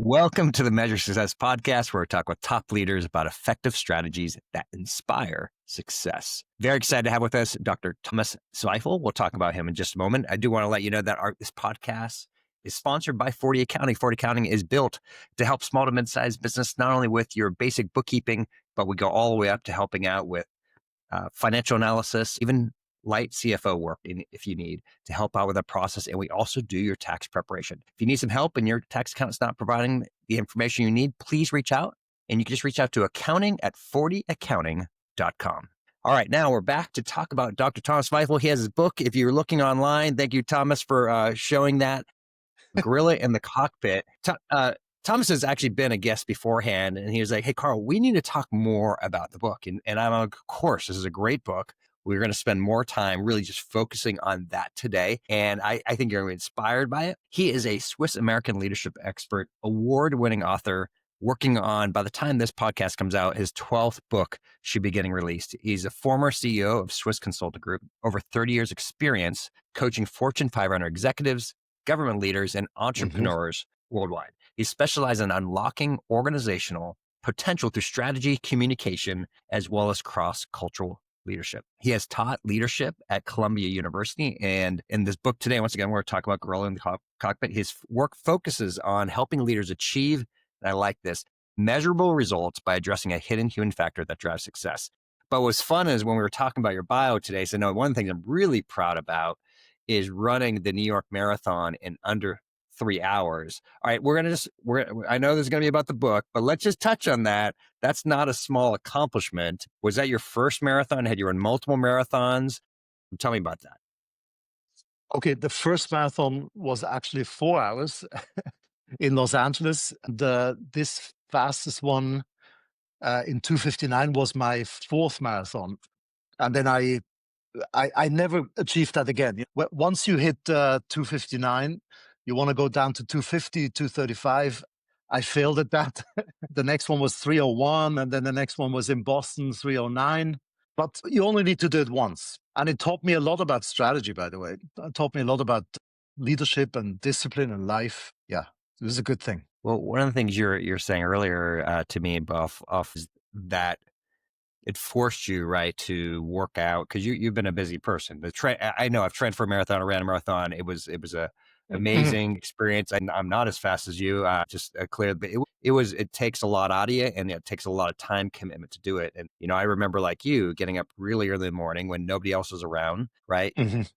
Welcome to the Measure Success podcast, where we talk with top leaders about effective strategies that inspire success. Very excited to have with us Dr. Thomas Zweifel. We'll talk about him in just a moment. I do want to let you know that this podcast is sponsored by 40 Accounting. 40 Accounting is built to help small to mid-sized business, not only with your basic bookkeeping, but we go all the way up to helping out with financial analysis, even light CFO work if you need to help out with that process. And we also do your tax preparation. If you need some help and your tax accountant's not providing the information you need, please reach out. And you can just reach out to accounting@40accounting.com. All right, now we're back to talk about Dr. Thomas Zweifel. He has his book. If you're looking online, thank you, Thomas, for showing that. Gorilla in the Cockpit. Thomas has actually been a guest beforehand, and he was like, hey, Carl, we need to talk more about the book. And I'm like, of course, this is a great book. We're going to spend more time really just focusing on that today. And I think you're going to be inspired by it. He is a Swiss-American leadership expert, award-winning author, working on, by the time this podcast comes out, his 12th book should be getting released. He's a former CEO of Swiss Consulting Group, over 30 years experience coaching Fortune 500 executives, government leaders, and entrepreneurs worldwide. He specializes in unlocking organizational potential through strategy, communication, as well as cross-cultural leadership. He has taught leadership at Columbia University. And in this book today, once again, we're talking about Gorilla in the Cockpit. His work focuses on helping leaders achieve, and I like this, measurable results by addressing a hidden human factor that drives success. But what's fun is when we were talking about your bio today, so no, one of the things I'm really proud about is running the New York Marathon in under 3 hours. All right, I know this is going to be about the book, but let's just touch on that. That's not a small accomplishment. Was that your first marathon? Had you run multiple marathons? Tell me about that. Okay, the first marathon was actually 4 hours in Los Angeles. This fastest one in 2:59 was my fourth marathon. And then I never achieved that again. Once you hit 2:59, you want to go down to 2:50, 2:35. I failed at that. The next one was 3:01, and then the next one was in Boston, 3:09. But you only need to do it once. And it taught me a lot about strategy, by the way. It taught me a lot about leadership and discipline and life. Yeah, it was a good thing. Well, one of the things you're saying earlier to me, Buff, is that it forced you, right, to work out, because you've been a busy person. I know I've trained for a marathon, I ran a marathon. It was a amazing experience. I'm not as fast as you, just clear, but it takes a lot out of you, and it takes a lot of time commitment to do it. And, I remember, like you, getting up really early in the morning when nobody else was around, right?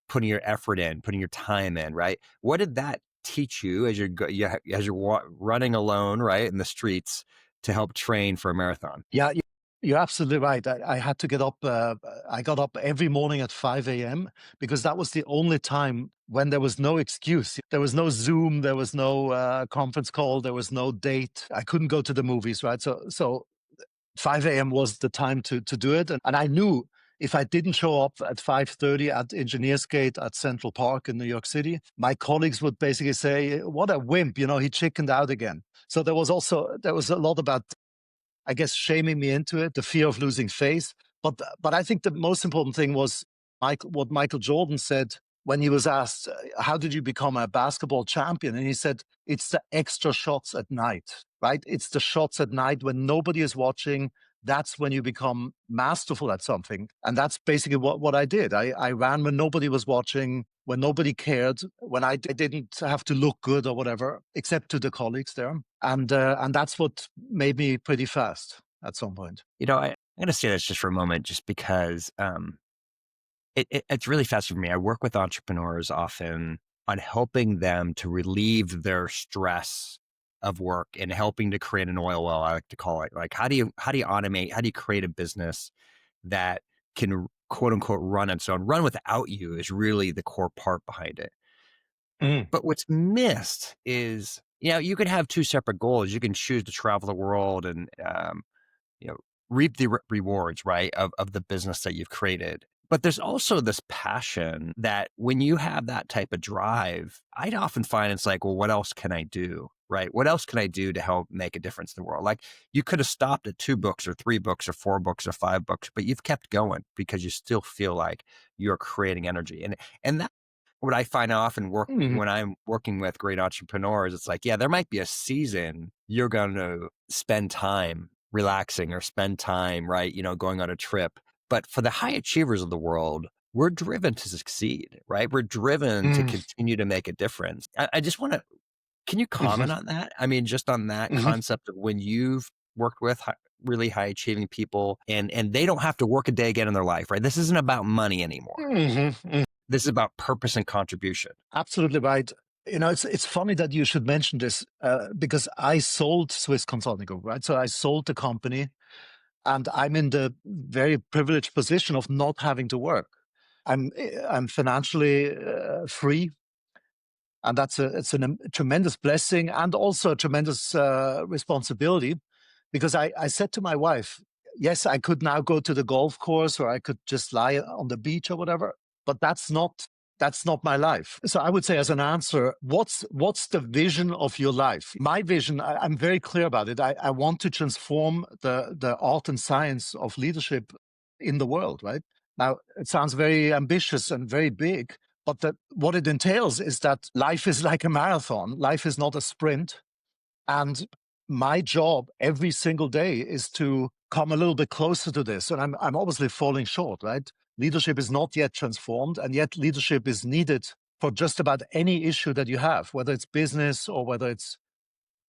Putting your effort in, putting your time in, right? What did that teach you as you're running alone, right, in the streets to help train for a marathon? Yeah, you're absolutely right. I had to get up. I got up every morning at 5 a.m. because that was the only time when there was no excuse. There was no Zoom. There was no conference call. There was no date. I couldn't go to the movies, right? So 5 a.m. was the time to do it. And I knew if I didn't show up at 5:30 at Engineers Gate at Central Park in New York City, my colleagues would basically say, what a wimp, he chickened out again. So there was a lot about, I guess, shaming me into it, the fear of losing face. But I think the most important thing was what Michael Jordan said when he was asked, how did you become a basketball champion? And he said, it's the extra shots at night, right? It's the shots at night when nobody is watching. That's when you become masterful at something. And that's basically what I did. I ran when nobody was watching, when nobody cared, when I didn't have to look good or whatever, except to the colleagues there. And that's what made me pretty fast at some point. I'm going to say this just for a moment, just because it's really fast for me. I work with entrepreneurs often on helping them to relieve their stress of work and helping to create an oil well, I like to call it. Like, how do you automate? How do you create a business that can, quote unquote, run its own? Run without you is really the core part behind it. But what's missed is, you could have two separate goals. You can choose to travel the world and, reap the rewards, right, of the business that you've created. But there's also this passion that when you have that type of drive, I'd often find it's like, well, what else can I do? Right? What else can I do to help make a difference in the world? Like, you could have stopped at 2 books or 3 books or 4 books or 5 books, but you've kept going because you still feel like you're creating energy. And that what I find often work Mhm. when I'm working with great entrepreneurs, it's like, yeah, there might be a season you're going to spend time relaxing or spend time, right? Going on a trip. But for the high achievers of the world, we're driven to succeed, right? We're driven to Mm. continue to make a difference. I just want to, can you Mhm. comment on that? I mean, just on that Mhm. concept of when you've worked with really high achieving people and they don't have to work a day again in their life, right? This isn't about money anymore. Mhm. Mm. This is about purpose and contribution. Absolutely right. It's funny that you should mention this because I sold Swiss Consulting Group, right? So I sold the company, and I'm in the very privileged position of not having to work. I'm financially free, and it's a tremendous blessing and also a tremendous responsibility, because I said to my wife, yes, I could now go to the golf course or I could just lie on the beach or whatever, but that's not my life. So I would say, as an answer, what's the vision of your life? My vision, I'm very clear about it. I want to transform the art and science of leadership in the world, right? Now, it sounds very ambitious and very big, but what it entails is that life is like a marathon. Life is not a sprint. And my job every single day is to come a little bit closer to this. And I'm obviously falling short, right? Leadership is not yet transformed, and yet leadership is needed for just about any issue that you have, whether it's business or whether it's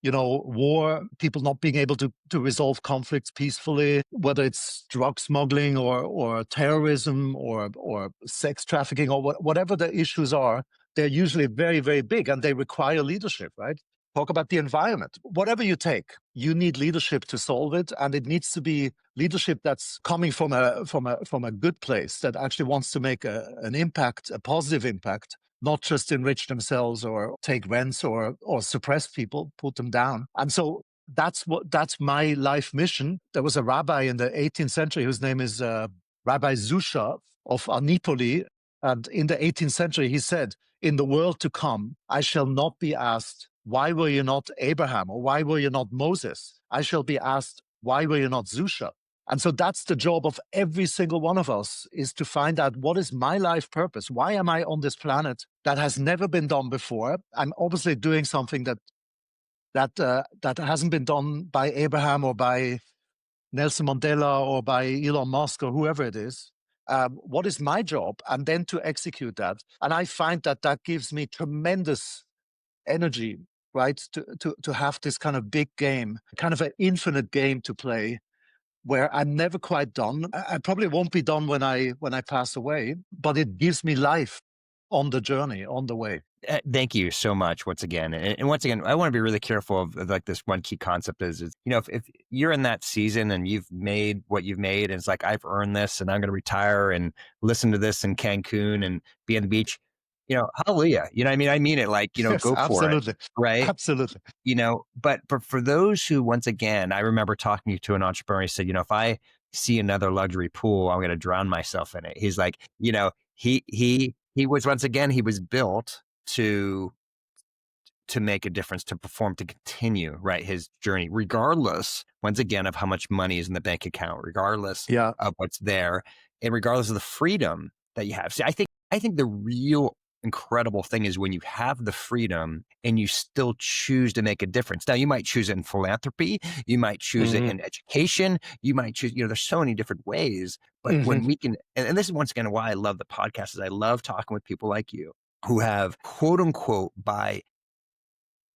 war, people not being able to resolve conflicts peacefully, whether it's drug smuggling or terrorism or sex trafficking or whatever the issues are, they're usually very, very big and they require leadership, right? Talk about the environment. Whatever you take, you need leadership to solve it, and it needs to be leadership that's coming from a good place, that actually wants to make an impact, a positive impact, not just enrich themselves or take rents or suppress people, put them down. And so that's my life mission. There was a rabbi in the 18th century whose name is Rabbi Zusha of Anipoli. And in the 18th century, he said, in the world to come, I shall not be asked, why were you not Abraham, or why were you not Moses? I shall be asked, why were you not Zusha? And so that's the job of every single one of us, is to find out, what is my life purpose? Why am I on this planet? That has never been done before. I'm obviously doing something that hasn't been done by Abraham or by Nelson Mandela or by Elon Musk or whoever it is. What is my job? And then to execute that. And I find that gives me tremendous energy, right? To have this kind of big game, kind of an infinite game to play, where I'm never quite done. I probably won't be done when I pass away, but it gives me life on the journey, on the way. Thank you so much once again. And once again, I want to be really careful of like this one key concept is if you're in that season and you've made what you've made, and it's like, I've earned this and I'm going to retire and listen to this in Cancun and be on the beach, hallelujah. You know what I mean? I mean it, like, Yes, go for it. absolutely. Right. Absolutely. But for those who, once again, I remember talking to an entrepreneur, he said, if I see another luxury pool, I'm going to drown myself in it. He's like, he was, once again, he was built to make a difference, to perform, to continue, right, his journey, regardless, once again, of how much money is in the bank account, regardless Yeah. of what's there, and regardless of the freedom that you have. See, I think the real incredible thing is when you have the freedom and you still choose to make a difference. Now, you might choose it in philanthropy, you might choose it Hmm. in education, you might choose, there's so many different ways. But Hmm. when we can, and this is once again why I love the podcast, is I love talking with people like you who have, quote unquote, by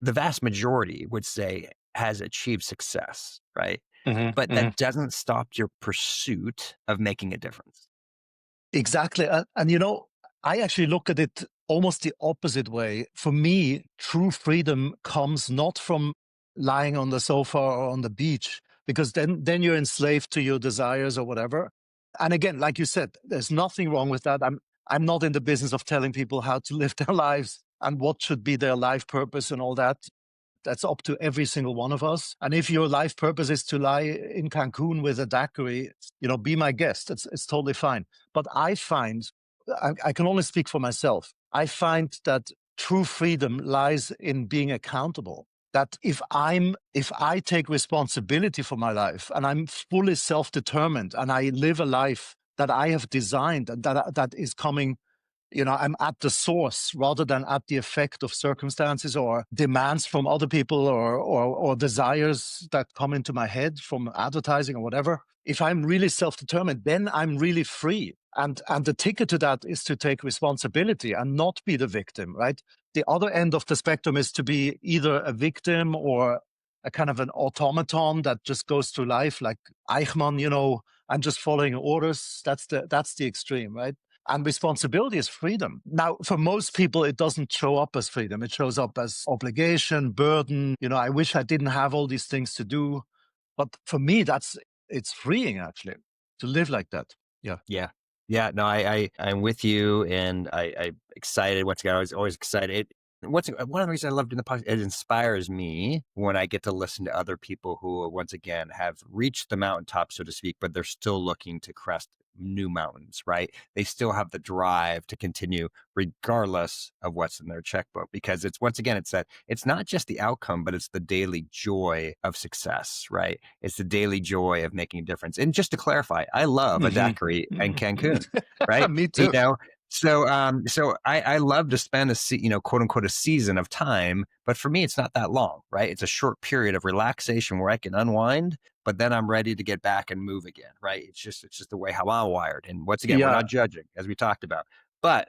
the vast majority would say, has achieved success, right? Hmm. But Hmm. that doesn't stop your pursuit of making a difference. Exactly. And I actually look at it almost the opposite way. For me, true freedom comes not from lying on the sofa or on the beach, because then you're enslaved to your desires or whatever. And again, like you said, there's nothing wrong with that. I'm not in the business of telling people how to live their lives and what should be their life purpose and all that. That's up to every single one of us. And if your life purpose is to lie in Cancun with a daiquiri, be my guest. It's totally fine. But I find, I can only speak for myself. I find that true freedom lies in being accountable. That if I take responsibility for my life and I'm fully self-determined and I live a life that I have designed and that is coming I'm at the source rather than at the effect of circumstances or demands from other people or desires that come into my head from advertising or whatever. If I'm really self-determined, then I'm really free. And the ticket to that is to take responsibility and not be the victim, right? The other end of the spectrum is to be either a victim or a kind of an automaton that just goes through life like Eichmann, I'm just following orders. That's the extreme, right? And responsibility is freedom. Now, for most people, it doesn't show up as freedom. It shows up as obligation, burden. I wish I didn't have all these things to do. But for me, it's freeing actually to live like that. Yeah. Yeah. Yeah. No, I'm with you, and I'm excited. Once again, I was always excited. One of the reasons I love doing the podcast, it inspires me when I get to listen to other people who, once again, have reached the mountaintop, so to speak, but they're still looking to crest new mountains, right? They still have the drive to continue regardless of what's in their checkbook, because once again, it's not just the outcome, but it's the daily joy of success, right? It's the daily joy of making a difference. And just to clarify, I love a daiquiri in Cancun, right? Me too. So I love to spend quote unquote a season of time, but for me, it's not that long, right? It's a short period of relaxation where I can unwind, but then I'm ready to get back and move again, right? It's just the way how I'm wired. And once again, we're Yeah. not judging, as we talked about, but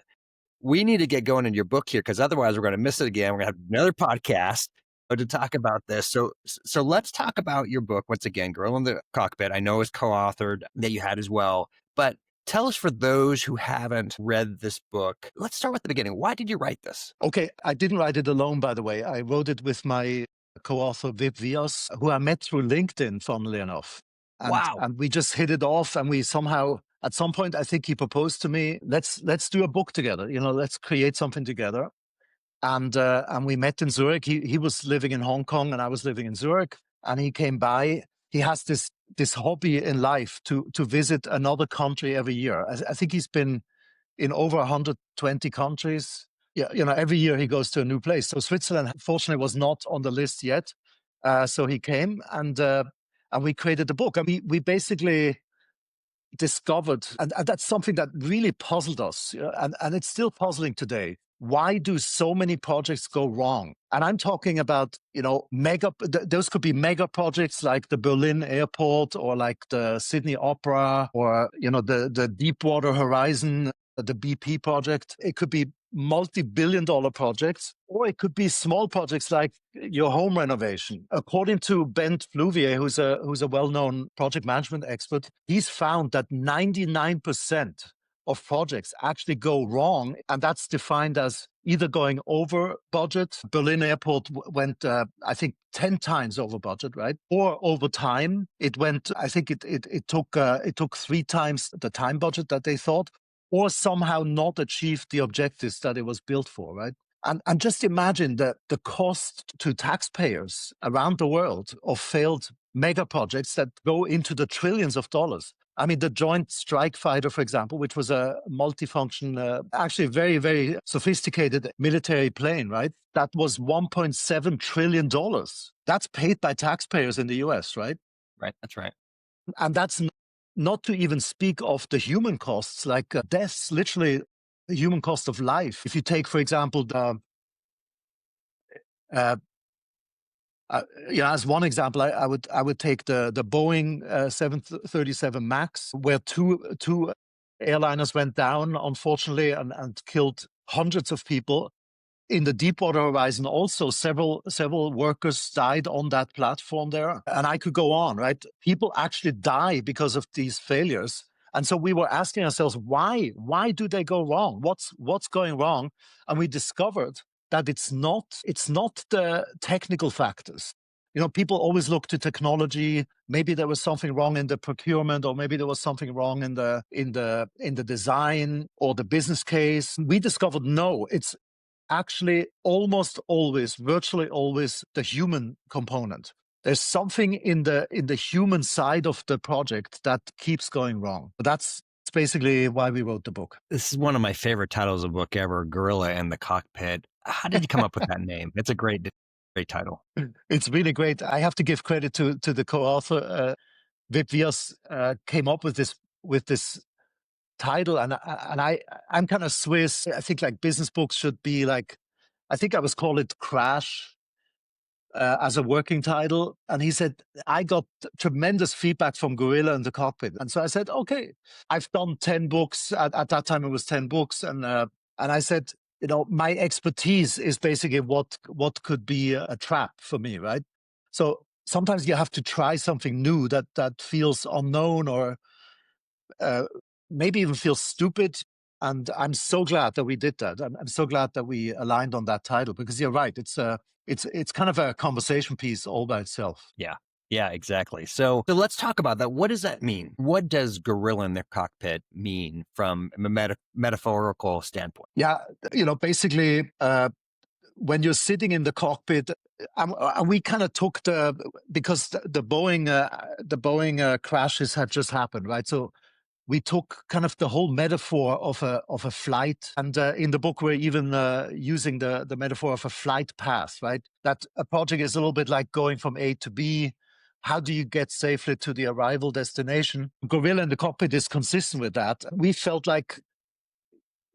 we need to get going in your book here, because otherwise we're going to miss it again. We're going to have another podcast to talk about this. So let's talk about your book once again, Girl in the Cockpit. I know it's co-authored, that you had as well, but tell us, for those who haven't read this book, let's start with the beginning. Why did you write this? Okay. I didn't write it alone, by the way. I wrote it with my co-author, Vip Vias, who I met through LinkedIn, funnily enough. Wow. And we just hit it off, and we somehow, at some point, I think he proposed to me, let's do a book together. Let's create something together. And we met in Zurich. He was living in Hong Kong, and I was living in Zurich. And he came by. He has this hobby in life to visit another country every year. I think he's been in over 120 countries. Yeah, every year he goes to a new place. So Switzerland, fortunately, was not on the list yet. So he came, and we created the book. And we basically discovered, and that's something that really puzzled us, and it's still puzzling today. Why do so many projects go wrong? And I'm talking about, those could be mega projects like the Berlin airport or like the Sydney Opera or, the Deepwater Horizon, the BP project. It could be multi-billion-dollar projects, or it could be small projects like your home renovation. According to Bent Fluvier, who's a well-known project management expert, he's found that 99% of projects actually go wrong, and that's defined as either going over budget. Berlin Airport went, I think, 10 times over budget, right? Or over time, it went. I think it took 3 times the time budget that they thought, or somehow not achieved the objectives that it was built for, right? And just imagine the cost to taxpayers around the world of failed mega projects that go into the trillions of dollars. I mean, the Joint Strike Fighter, for example, which was a multifunction, actually very, very sophisticated military plane, right? That was $1.7 trillion. That's paid by taxpayers in the US, right? Right. That's right. And that's not to even speak of the human costs, like deaths, literally the human cost of life. If you take, for example, as one example, I would take the Boeing 737 Max, where two airliners went down, unfortunately, and killed hundreds of people. In the Deepwater Horizon, also several workers died on that platform there, and I could go on. Right, people actually die because of these failures, and so we were asking ourselves, why do they go wrong? What's going wrong? And we discovered that it's not the technical factors. People always look to technology. Maybe there was something wrong in the procurement, or maybe there was something wrong in the design or the business case. We discovered no, it's actually almost always, virtually always, the human component. There's something in the human side of the project that keeps going wrong. That's basically why we wrote the book. This is one of my favorite titles of book ever, Gorilla in the Cockpit. How did you come up with that name? It's a great title. It's really great. I have to give credit to the co-author. Vip Vias came up with this title, I'm kind of Swiss. I think like business books should be like, I think I was called it Crash as a working title. And he said, I got tremendous feedback from Gorilla in the Cockpit. And so I said, okay, I've done 10 books. At that time, it was 10 books. And I said, my expertise is basically what could be a trap for me, right? So sometimes you have to try something new that feels unknown or uh, maybe even feels stupid. And I'm so glad that we did that. I'm so glad that we aligned on that title, because you're right. It's kind of a conversation piece all by itself. Yeah. Yeah, exactly. So let's talk about that. What does that mean? What does gorilla in the cockpit mean from a metaphorical standpoint? Yeah, basically, when you're sitting in the cockpit, and we kind of took because the Boeing crashes had just happened, right? So we took kind of the whole metaphor of a flight, and in the book we're even using the metaphor of a flight path, right? That a project is a little bit like going from A to B. How do you get safely to the arrival destination? Gorilla in the Cockpit is consistent with that. We felt like,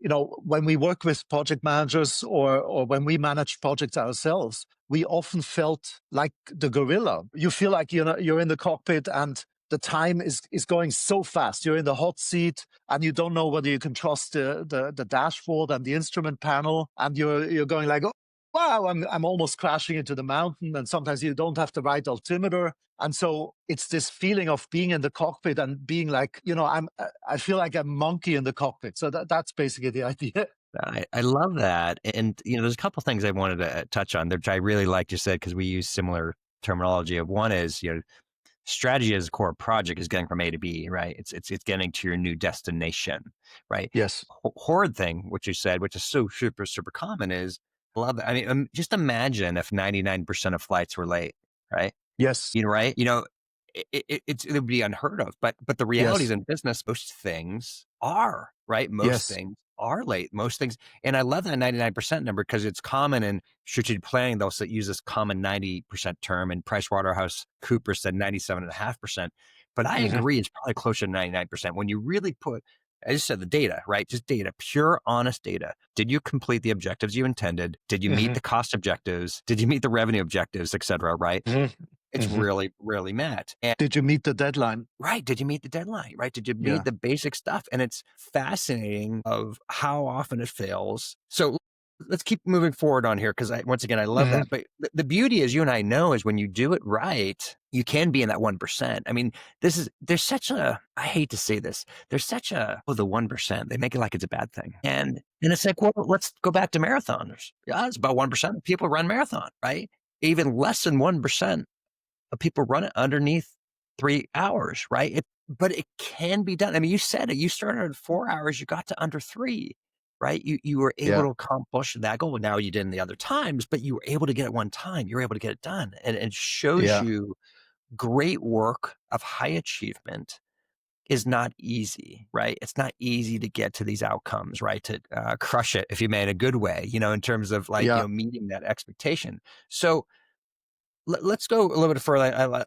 when we work with project managers or when we manage projects ourselves, we often felt like the gorilla. You feel like you're in the cockpit and the time is going so fast. You're in the hot seat and you don't know whether you can trust the dashboard and the instrument panel, and you're going like, oh, wow, I'm almost crashing into the mountain, and sometimes you don't have the right altimeter. And so it's this feeling of being in the cockpit and being like, I feel like a monkey in the cockpit. So that's basically the idea. I love that. And, there's a couple things I wanted to touch on, which I really like you said, because we use similar terminology. Of one is, strategy as a core project is getting from A to B, right? It's getting to your new destination, right? Yes. Horrid thing, which you said, which is so super, super common, is I love that. I mean, just imagine if 99% of flights were late, right? Yes. Right? It would be unheard of. But the realities Yes. in business, most things are, right? Most Yes. things are late. Most things. And I love that 99% number because it's common in strategic planning. They'll use this common 90% term, and PricewaterhouseCoopers said 97.5%. But I Mm-hmm. agree, it's probably closer to 99% when you really put, I just said the data, right? Just data, pure, honest data. Did you complete the objectives you intended? Did you meet Mm-hmm. the cost objectives? Did you meet the revenue objectives, et cetera, right? Mm-hmm. It's Mm-hmm. really, really met. And Did you meet the deadline? right, did you meet the deadline? Right, did you meet Yeah. the basic stuff? And it's fascinating of how often it fails. So let's keep moving forward on here, because once again, I love Mm-hmm. that. But the beauty, as you and I know, is when you do it right, you can be in that 1%. I mean, there's such a, I hate to say this, there's such a, the 1%, they make it like it's a bad thing. And it's like, well, let's go back to marathoners. Yeah, it's about 1% of people run marathon, right? Even less than 1% of people run it underneath 3 hours, right? But it can be done. I mean, you said it. You started at 4 hours, you got to under 3, right? You were able Yeah. to accomplish that goal. Now you didn't the other times, but you were able to get it one time. You were able to get it done, and it shows Yeah. you great work of high achievement is not easy, right? It's not easy to get to these outcomes, right? To crush it, if you may, in a good way, in terms of Yeah. meeting that expectation. So let's go a little bit further.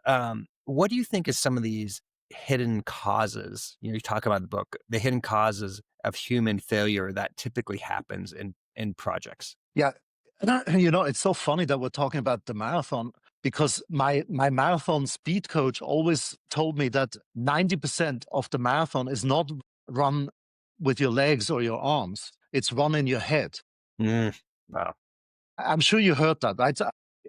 What do you think is some of these hidden causes? You talk about the book, the hidden causes of human failure that typically happens in projects. Yeah. And it's so funny that we're talking about the marathon, because my marathon speed coach always told me that 90% of the marathon is not run with your legs or your arms. It's run in your head. Wow. I'm sure you heard that, right?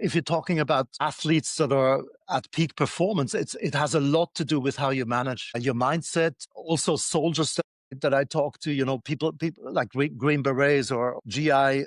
If you're talking about athletes that are at peak performance, it has a lot to do with how you manage your mindset. Also, soldiers that I talk to, people like Green Berets or GI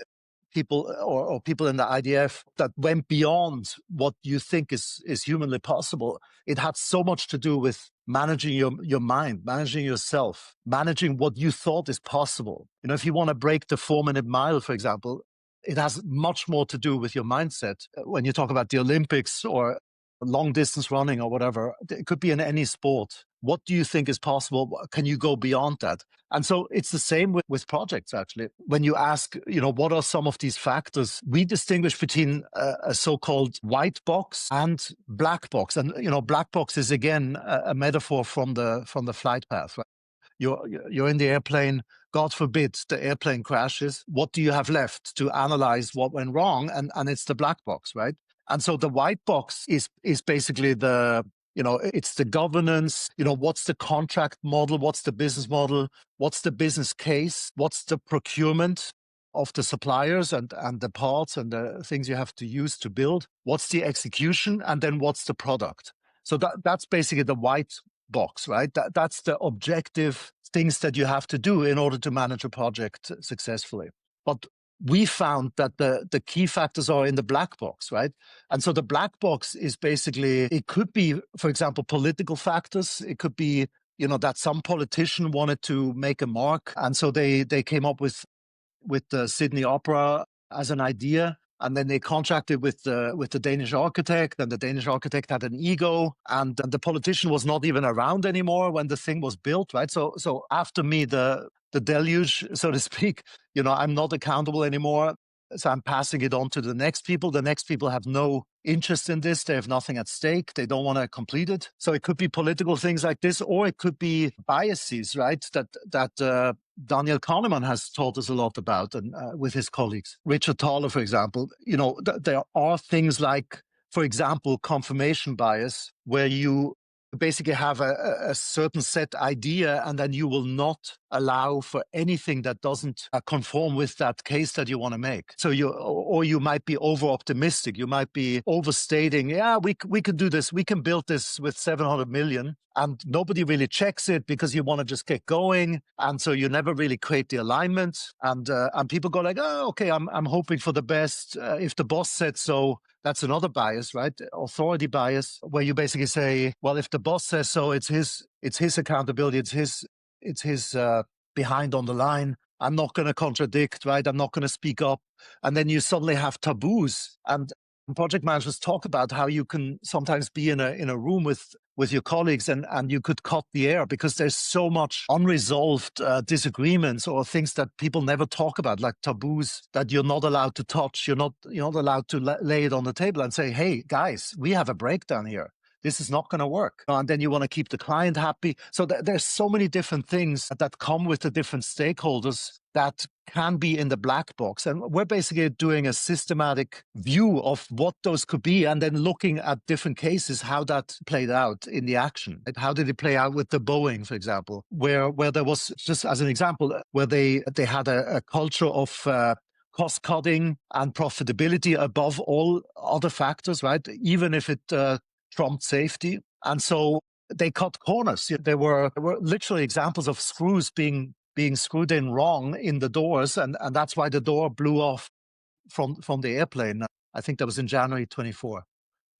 people, or people in the IDF that went beyond what you think is humanly possible. It had so much to do with managing your mind, managing yourself, managing what you thought is possible. If you want to break the 4-minute mile, for example, it has much more to do with your mindset. When you talk about the Olympics or long distance running or whatever, it could be in any sport. What do you think is possible? Can you go beyond that? And so it's the same with projects, actually. When you ask, what are some of these factors? We distinguish between a so-called white box and black box. And, black box is, again, a metaphor from the flight path, right? you're in the airplane. God forbid the airplane crashes. What do you have left to analyze what went wrong? And it's the black box, right? And so the white box is basically it's the governance, what's the contract model? What's the business model? What's the business case? What's the procurement of the suppliers and the parts and the things you have to use to build? What's the execution? And then what's the product? So that's basically the white box, right? That's the objective things that you have to do in order to manage a project successfully. But we found that the key factors are in the black box, right? And so the black box is basically, it could be, for example, political factors. It could be, that some politician wanted to make a mark. And so they came up with the Sydney Opera as an idea. And then they contracted with the Danish architect, and the Danish architect had an ego, and the politician was not even around anymore when the thing was built, right? So after me, the deluge, so to speak, I'm not accountable anymore. So I'm passing it on to the next people. The next people have no interest in this. They have nothing at stake. They don't want to complete it. So it could be political things like this, or it could be biases, right? That Daniel Kahneman has taught us a lot about, and with his colleagues. Richard Thaler, for example, there are things like, for example, confirmation bias, where you basically have a certain set idea, and then you will not allow for anything that doesn't conform with that case that you want to make. So you might be over optimistic. You might be overstating. Yeah, we could do this. We can build this with 700 million. And nobody really checks it because you want to just get going. And so you never really create the alignment. And people go like, oh, okay, I'm hoping for the best. If the boss said so, that's another bias, right? Authority bias, where you basically say, well, if the boss says so, it's his accountability. It's his behind on the line. I'm not going to contradict, right? I'm not going to speak up. And then you suddenly have taboos. And project managers talk about how you can sometimes be in a room with your colleagues and you could cut the air because there's so much unresolved disagreements or things that people never talk about, like taboos that you're not allowed to touch. You're not allowed to lay it on the table and say, hey, guys, we have a breakdown here. This is not going to work. And then you want to keep the client happy. So there's so many different things that come with the different stakeholders that can be in the black box. And we're basically doing a systematic view of what those could be and then looking at different cases, how that played out in the action. How did it play out with the Boeing, for example, where there was, just as an example, where they had a culture of cost cutting and profitability above all other factors, right? Even if it trumped safety. And so they cut corners. There were literally examples of screws being screwed in wrong in the doors, and that's why the door blew off from the airplane. I think that was in January 24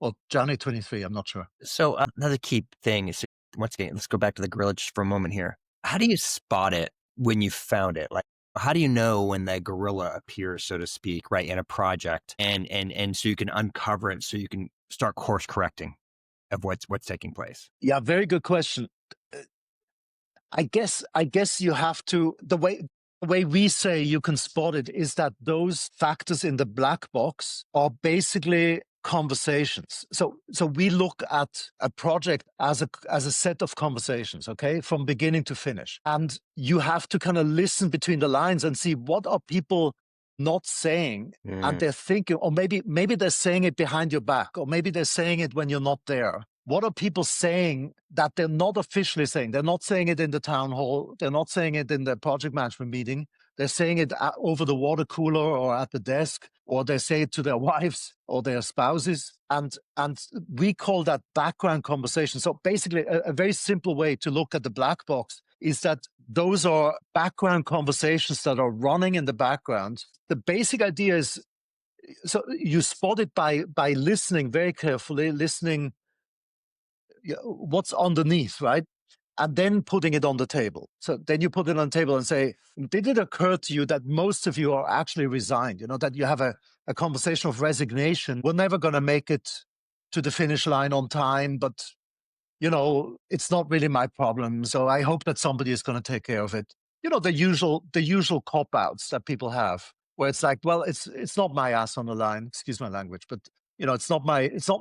or January 23. I'm not sure. So another key thing is, once again, let's go back to the gorilla just for a moment here. How do you spot it when you found it? Like, how do you know when that gorilla appears, so to speak, right, in a project, and so you can uncover it, so you can start course correcting of what's taking place? Yeah, very good question. I guess you have to, the way we say you can spot it is that those factors in the black box are basically conversations. So we look at a project as a set of conversations, okay, from beginning to finish. And you have to kind of listen between the lines and see what are people not saying, and they're thinking, or maybe they're saying it behind your back, or maybe they're saying it when you're not there. What are people saying that they're not officially saying? They're not saying it in the town hall. They're not saying it in the project management meeting. They're saying it over the water cooler or at the desk, or they say it to their wives or their spouses. And we call that background conversation. So basically, a very simple way to look at the black box is that those are background conversations that are running in the background. The basic idea is, so you spot it by listening very carefully, listening what's underneath, right? And then putting it on the table. So then you put it on the table and say, did it occur to you that most of you are actually resigned? That you have a conversation of resignation. We're never going to make it to the finish line on time, but it's not really my problem. So I hope that somebody is going to take care of it. The usual cop outs that people have, where it's like, well, it's not my ass on the line. Excuse my language, but it's not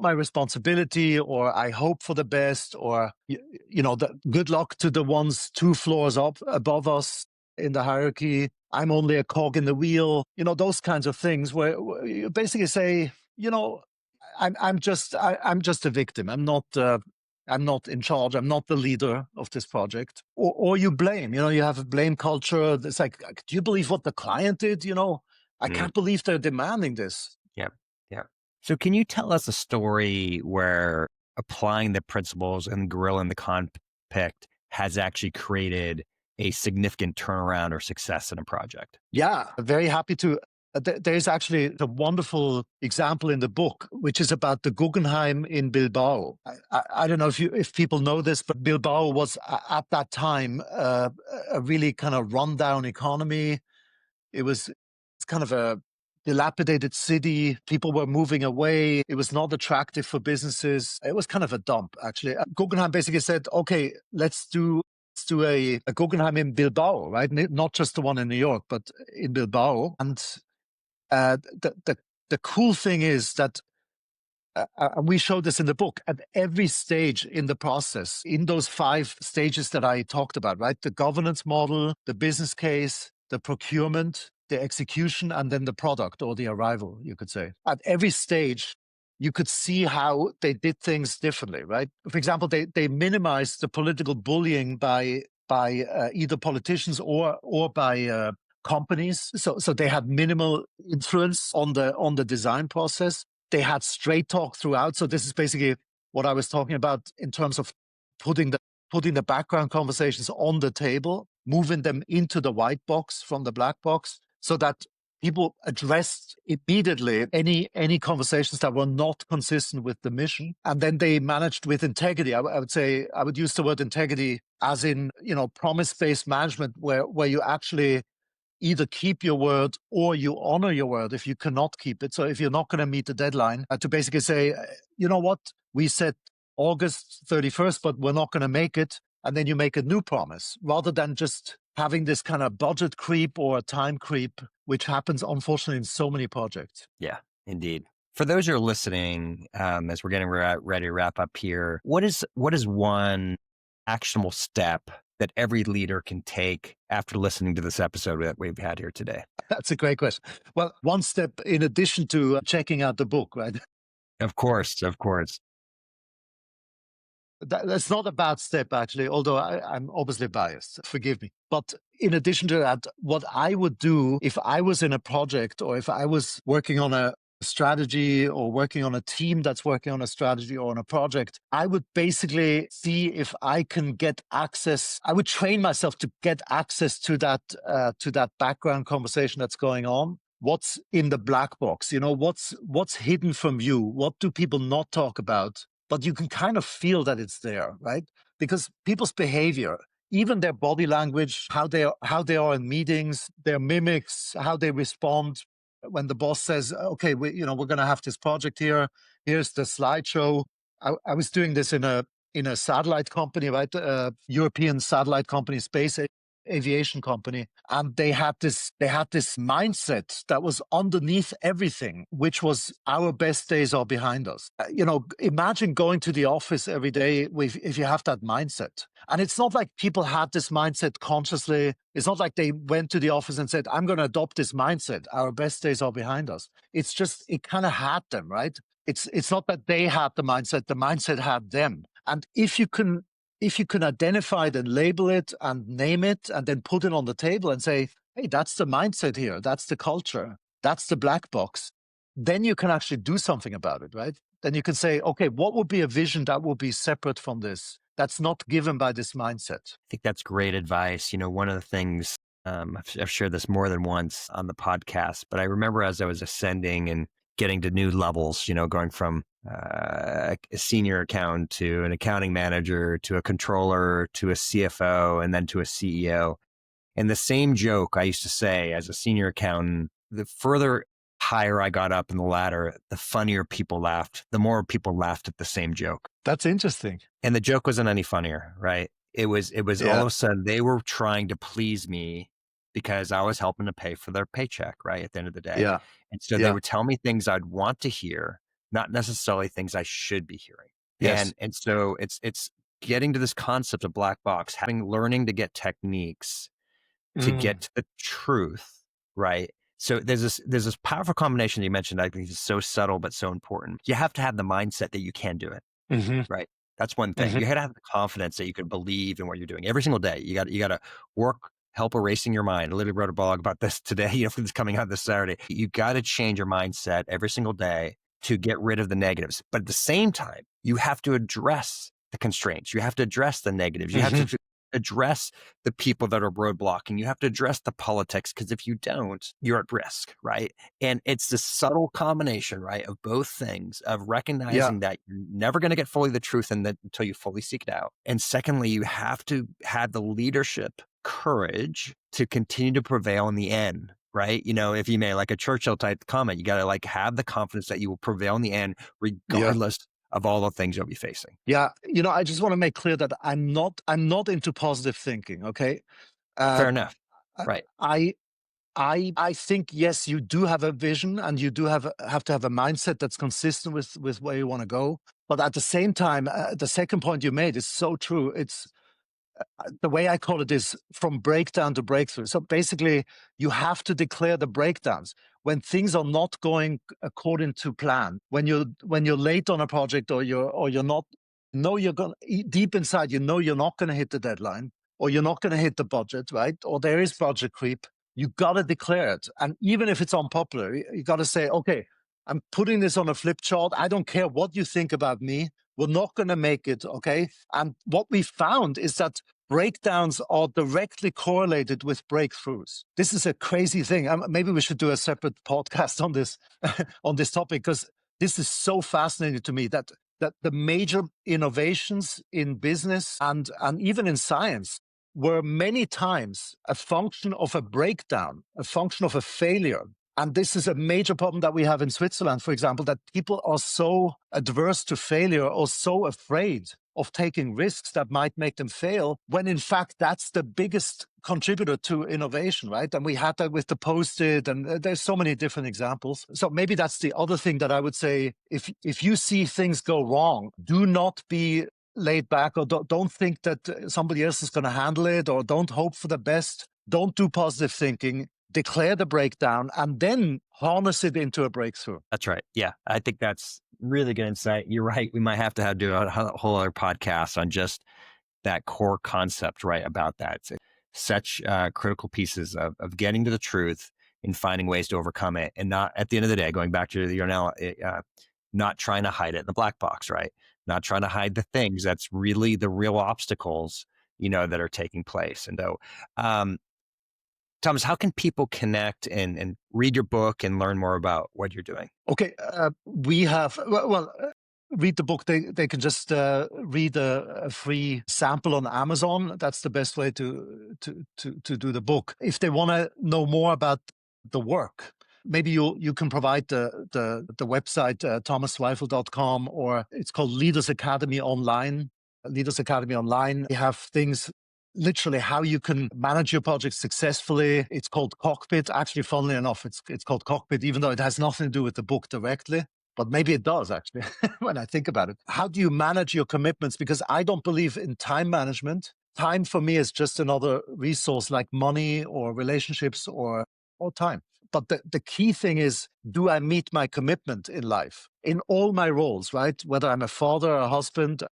my responsibility, or I hope for the best, or the good luck to the ones 2 floors up above us in the hierarchy. I'm only a cog in the wheel. Those kinds of things where you basically say, I'm just a victim. I'm not in charge. I'm not the leader of this project. Or you blame. You have a blame culture. It's like, do you believe what the client did? I Mm, can't believe they're demanding this. yeah. Yeah. So can you tell us a story where applying the principles and gorilla in the cockpit has actually created a significant turnaround or success in a project? Yeah, very happy to. There's actually a wonderful example in the book, which is about the Guggenheim in Bilbao. I don't know if people know this, but Bilbao was at that time a really kind of rundown economy. It's kind of a dilapidated city. People were moving away. It was not attractive for businesses. It was kind of a dump, actually. Guggenheim basically said, okay, let's do a Guggenheim in Bilbao, right? Not just the one in New York, but in Bilbao. And the cool thing is that we show this in the book at every stage in the process, in those 5 stages that I talked about, right? The governance model, the business case, the procurement, the execution, and then the product or the arrival, you could say. At every stage, you could see how they did things differently, right? For example, they minimized the political bullying by either politicians or by companies. So they had minimal influence on the design process. They had straight talk throughout. So this is basically what I was talking about in terms of putting the background conversations on the table, moving them into the white box from the black box, so that people addressed immediately any conversations that were not consistent with the mission. And then they managed with integrity. I would say, I would use the word integrity as in, promise-based management, where you actually either keep your word or you honor your word if you cannot keep it. So if you're not going to meet the deadline, to basically say, you know what, we said August 31st, but we're not going to make it. And then you make a new promise rather than just having this kind of budget creep or time creep, which happens unfortunately in so many projects. Yeah, indeed. For those who are listening, as we're getting ready to wrap up here, what is one actionable step that every leader can take after listening to this episode that we've had here today? That's a great question. Well, one step in addition to checking out the book, right? Of course, of course. That's not a bad step, actually, although I'm obviously biased. Forgive me. But in addition to that, what I would do if I was in a project or if I was working on a strategy or working on a team that's working on a strategy or on a project, I would basically see if I can get access. I would train myself to get access to that background conversation that's going on. What's in the black box? What's hidden from view? What do people not talk about? But you can kind of feel that it's there, right? Because people's behavior, even their body language, how they are in meetings, their mimics, how they respond when the boss says, "Okay, we're going to have this project here. Here's the slideshow." I was doing this in a satellite company, right? European satellite company, space aviation company, and they had this mindset that was underneath everything, which was our best days are behind us. Imagine going to the office every day if you have that mindset. And it's not like people had this mindset consciously. It's not like they went to the office and said, I'm going to adopt this mindset, our best days are behind us. It's just, it kind of had them, right? It's not that they had the mindset had them. And if you can identify it and label it and name it and then put it on the table and say, hey, that's the mindset here. That's the culture. That's the black box. Then you can actually do something about it, right? Then you can say, okay, what would be a vision that would be separate from this? That's not given by this mindset. I think that's great advice. One of the things, I've shared this more than once on the podcast, but I remember as I was ascending and getting to new levels, going from a senior accountant to an accounting manager to a controller to a CFO and then to a CEO. And the same joke I used to say as a senior accountant, the further higher I got up in the ladder, the funnier people laughed, the more people laughed at the same joke. That's interesting. And the joke wasn't any funnier, right? It was all of a sudden they were trying to please me because I was helping to pay for their paycheck, right? At the end of the day. Yeah. And so they would tell me things I'd want to hear not necessarily things I should be hearing. Yes. And so it's getting to this concept of black box, learning to get techniques to Mm. get to the truth, right? So there's this powerful combination you mentioned. I think is so subtle but so important. You have to have the mindset that you can do it, Hmm. right? That's one thing. Hmm. You got to have the confidence that you can believe in what you're doing every single day. You got to work, help erasing your mind. I literally wrote a blog about this today. It's coming out this Saturday. You got to change your mindset every single day to get rid of the negatives. But at the same time, you have to address the constraints. You have to address the negatives. You have Hmm. to address the people that are roadblocking. You have to address the politics, because if you don't, you're at risk, right? And it's this subtle combination, right, of both things, of Yeah. recognizing that you're never going to get fully the truth in that until you fully seek it out. And secondly, you have to have the leadership courage to continue to prevail in the end. Right. If you may, like a Churchill type comment, you got to like have the confidence that you will prevail in the end, Yeah. regardless of all the things you'll be facing. Yeah. I just want to make clear that I'm not into positive thinking. Okay. Uh, Fair enough. Right. I I think yes, you do have a vision, and you do have to have a mindset that's consistent with where you want to go. But at the same time, the second point you made is so true. It's the way I call it is from breakdown to breakthrough. So basically, you have to declare the breakdowns when things are not going according to plan. When you're late on a project, or you're not, you're going deep inside, you're not going to hit the deadline, or you're not going to hit the budget, right? Or there is budget creep. You got to declare it, and even if it's unpopular, you got to say, okay, I'm putting this on a flip chart. I don't care what you think about me. We're not going to make it, okay? And what we found is that breakdowns are directly correlated with breakthroughs. This is a crazy thing. Maybe we should do a separate podcast on this on this topic, because this is so fascinating to me that the major innovations in business and even in science were many times a function of a breakdown, a function of a failure. And this is a major problem that we have in Switzerland, for example, that people are so adverse to failure, or so afraid of taking risks that might make them fail, when in fact that's the biggest contributor to innovation, right? And we had that with the Post-it, and there's so many different examples. So maybe that's the other thing that I would say. If you see things go wrong, do not be laid back, or don't think that somebody else is going to handle it, or don't hope for the best. Don't do positive thinking. Declare the breakdown, and then harness it into a breakthrough. That's right. Yeah. I think that's really good insight. You're right. We might have to do a whole other podcast on just that core concept, right? About that. It's such critical pieces of getting to the truth and finding ways to overcome it, and not, at the end of the day, going back to your now, not trying to hide it in the black box, right? Not trying to hide the things that's really the real obstacles, that are taking place. And so, Thomas, how can people connect and read your book and learn more about what you're doing? Okay, we have read the book. They can just read a free sample on Amazon. That's the best way to do the book. If they want to know more about the work, maybe you can provide the website thomaszweifel.com, or it's called Leaders Academy Online. Leaders Academy Online. We have things literally how you can manage your project successfully. It's called Cockpit. Actually, funnily enough, it's called Cockpit, even though it has nothing to do with the book directly. But maybe it does, actually, when I think about it. How do you manage your commitments? Because I don't believe in time management. Time for me is just another resource, like money or relationships or time. But the key thing is, do I meet my commitment in life, in all my roles, right? Whether I'm a father, a husband,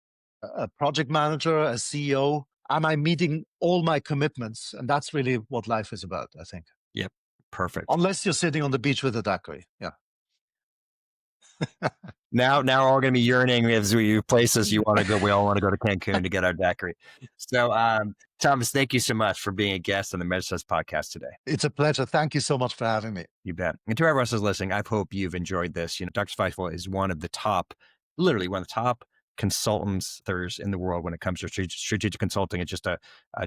a project manager, a CEO, am I meeting all my commitments? And that's really what life is about, I think. Yep. Perfect. Unless you're sitting on the beach with a daiquiri. Yeah. Now we're all going to be yearning as we places you want to go. We all want to go to Cancun to get our daiquiri. So, Thomas, thank you so much for being a guest on the Medicines podcast today. It's a pleasure. Thank you so much for having me. You bet. And to everyone else who's listening, I hope you've enjoyed this. Dr. Zweifel is literally one of the top consultants there's in the world when it comes to strategic consulting. It's just a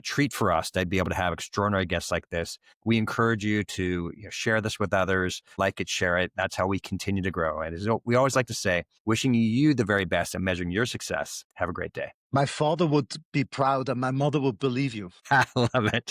treat for us to be able to have extraordinary guests like this. We encourage you to share this with others, like it, share it. That's how we continue to grow. And as we always like to say, wishing you the very best and measuring your success. Have a great day. My father would be proud, and my mother would believe you. I love it.